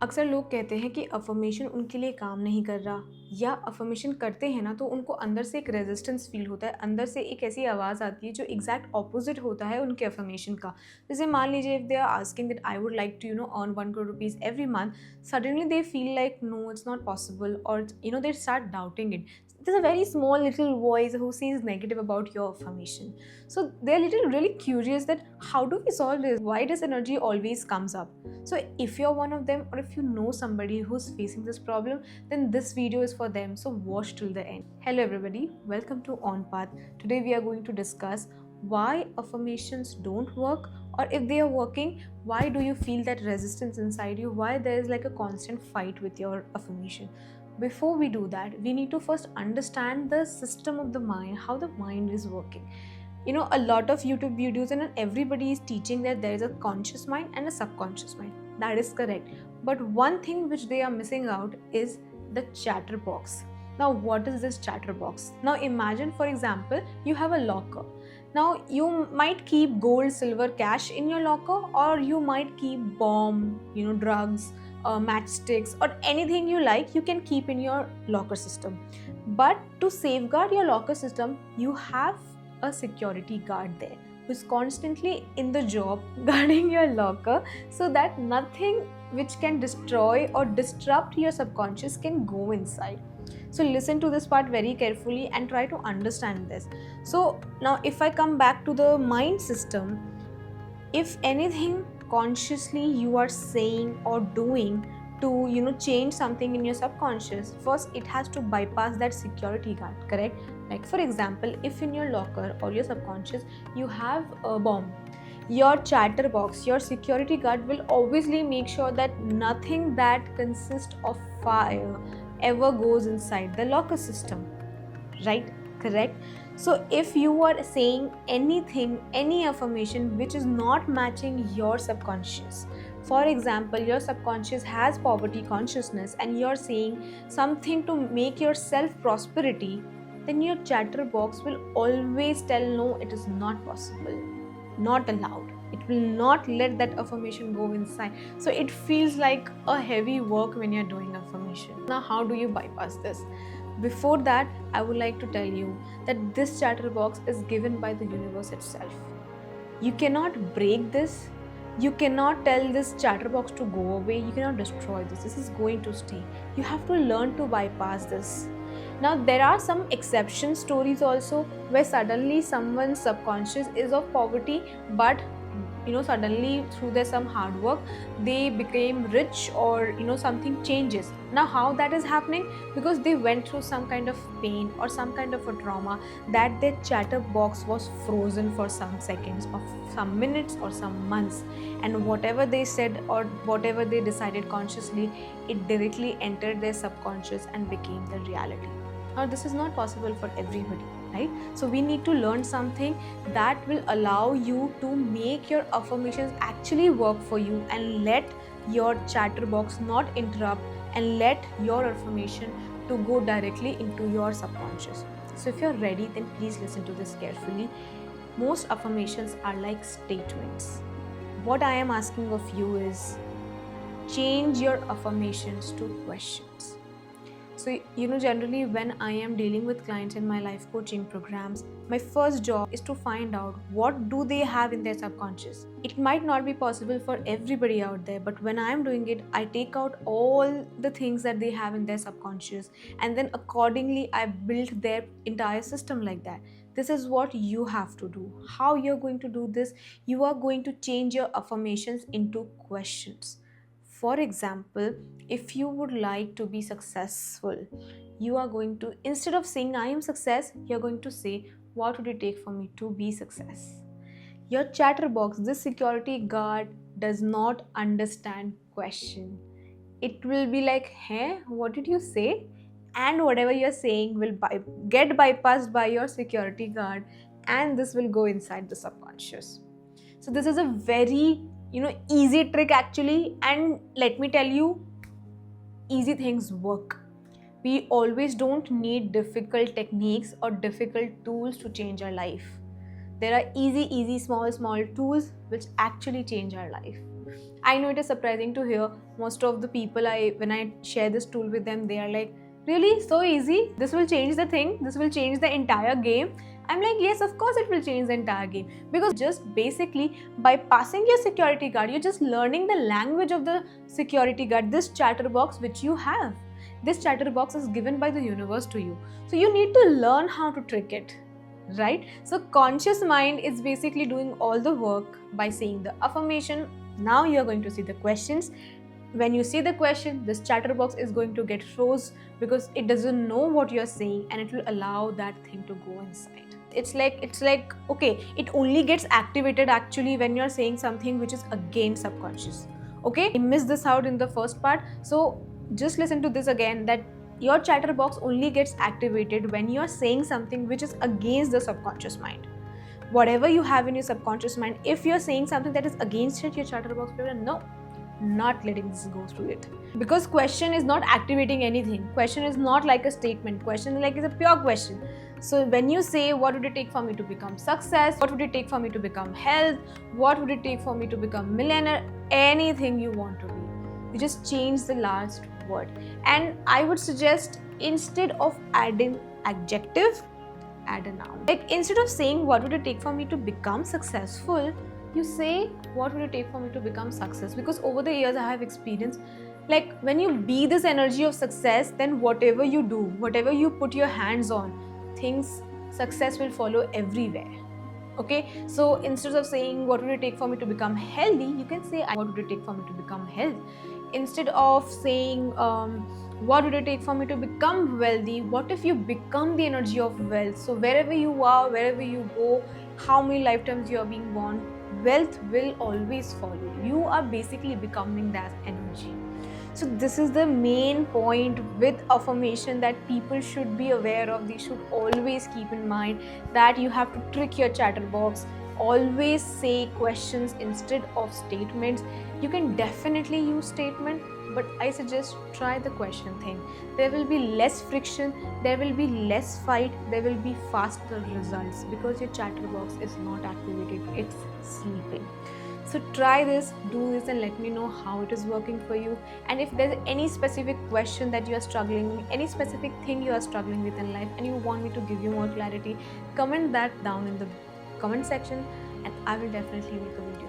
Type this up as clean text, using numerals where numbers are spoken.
अक्सर लोग कहते हैं कि अफ़र्मेशन उनके लिए काम नहीं कर रहा, या अफ़र्मेशन करते हैं ना तो उनको अंदर से एक रेजिस्टेंस फ़ील होता है, अंदर से एक ऐसी आवाज़ आती है जो एग्जैक्ट ऑपोजिट होता है उनके अफ़र्मेशन का। जैसे मान लीजिए, if they are asking that I would like to earn 1 crore rupees every month, suddenly they feel like no, it's not possible, और they start doubting it. There's a very small little voice who says negative about your affirmation. So they're little really curious that how do we solve this? Why does energy always comes up? So if you're one of them, or if you know somebody who's facing this problem, then this video is for them. So watch till the end. Hello everybody, welcome to On Path. Today we are going to discuss why affirmations don't work, or if they are working, why do you feel that resistance inside you, why there is like a constant fight with your affirmation. Before we do that, we need to first understand the system of the mind, how the mind is working. A lot of YouTube videos and everybody is teaching that there is a conscious mind and a subconscious mind. That is correct, but one thing which they are missing out is the chatterbox. Now what is this chatterbox? Now imagine, for example, you have a locker. Now you might keep gold, silver, cash in your locker, or you might keep bomb, drugs, matchsticks, or anything you like, you can keep in your locker system. But to safeguard your locker system, you have a security guard there who's constantly in the job guarding your locker, so that nothing which can destroy or disrupt your subconscious can go inside. So listen to this part very carefully and try to understand this. So now if I come back to the mind system, if anything consciously you are saying or doing to change something in your subconscious, first it has to bypass that security guard, correct? Like for example, if in your locker or your subconscious you have a bomb, your chatterbox, your security guard will obviously make sure that nothing that consists of fire ever goes inside the locker system, right? Correct. So if you are saying anything, any affirmation which is not matching your subconscious, for example, your subconscious has poverty consciousness and you're saying something to make yourself prosperity, then your chatterbox will always tell no, it is not possible, not allowed. It will not let that affirmation go inside. So it feels like a heavy work when you're doing affirmation. Now how do you bypass this? Before that, I would like to tell you that this chatterbox is given by the universe itself. You cannot break this. You cannot tell this chatterbox to go away. You cannot destroy this. This is going to stay. You have to learn to bypass this. Now, there are some exception stories also where suddenly someone's subconscious is of poverty, but suddenly through their some hard work they became rich, or something changes. Now how that is happening? Because they went through some kind of pain or some kind of a trauma, that their chatterbox was frozen for some seconds or some minutes or some months, and whatever they said or whatever they decided consciously, it directly entered their subconscious and became the reality. Now this is not possible for everybody, right? So we need to learn something that will allow you to make your affirmations actually work for you, and let your chatterbox not interrupt, and let your affirmation to go directly into your subconscious. So if you're ready, then please listen to this carefully. Most affirmations are like statements. What I am asking of you is change your affirmations to questions. So, generally when I am dealing with clients in my life coaching programs, my first job is to find out what do they have in their subconscious. It might not be possible for everybody out there, but when I am doing it, I take out all the things that they have in their subconscious, and then accordingly I build their entire system like that. This is what you have to do. How you're going to do this? You are going to change your affirmations into questions. For example, if you would like to be successful, you are going to, instead of saying I am success, you're going to say what would it take for me to be success. Your chatterbox, this security guard, does not understand question. It will be like, hey, what did you say? And whatever you're saying will get bypassed by your security guard, and this will go inside the subconscious. So this is a very easy trick actually, and let me tell you, easy things work. We always don't need difficult techniques or difficult tools to change our life. There are easy small tools which actually change our life. I know it is surprising to hear. Most of the people, when I share this tool with them, they are like, really, so easy? This will change the thing? This will change the entire game? I'm like, yes, of course it will change the entire game, because just basically by passing your security guard, you're just learning the language of the security guard, this chatterbox which you have. This chatterbox is given by the universe to you, so you need to learn how to trick it, right? So conscious mind is basically doing all the work by saying the affirmation. Now you're going to see the questions. When you see the question, this chatterbox is going to get froze because it doesn't know what you're saying, and it will allow that thing to go inside. It's like okay, it only gets activated actually when you're saying something which is again subconscious. Okay, I missed this out in the first part, so just listen to this again, that your chatterbox only gets activated when you're saying something which is against the subconscious mind. Whatever you have in your subconscious mind, if you're saying something that is against it, your chatterbox will no, not letting this go through it. Because question is not activating anything. Question is not like a statement. Question is a pure question. So when you say, what would it take for me to become success? What would it take for me to become health? What would it take for me to become millionaire? Anything you want to be, you just change the last word. And I would suggest, instead of adding adjective, add a noun. Like instead of saying what would it take for me to become successful, you say what would it take for me to become success. Because over the years I have experienced, like when you be this energy of success, then whatever you do, whatever you put your hands on, things, success will follow everywhere. Okay, so instead of saying what would it take for me to become healthy, you can say what would it take for me to become health. Instead of saying what would it take for me to become wealthy, what if you become the energy of wealth? So wherever you are, wherever you go, how many lifetimes you are being born, wealth will always follow. You are basically becoming that energy. So this is the main point with affirmation that people should be aware of. They should always keep in mind that you have to trick your chatterbox. Always say questions instead of statements. You can definitely use statement, but I suggest try the question thing. There will be less friction, there will be less fight, there will be faster results because your chatterbox is not activated, it's sleeping. So try this, do this, and let me know how it is working for you. And if there's any specific question that you are struggling, any specific thing you are struggling with in life and you want me to give you more clarity, comment that down in the comment section and I will definitely make a video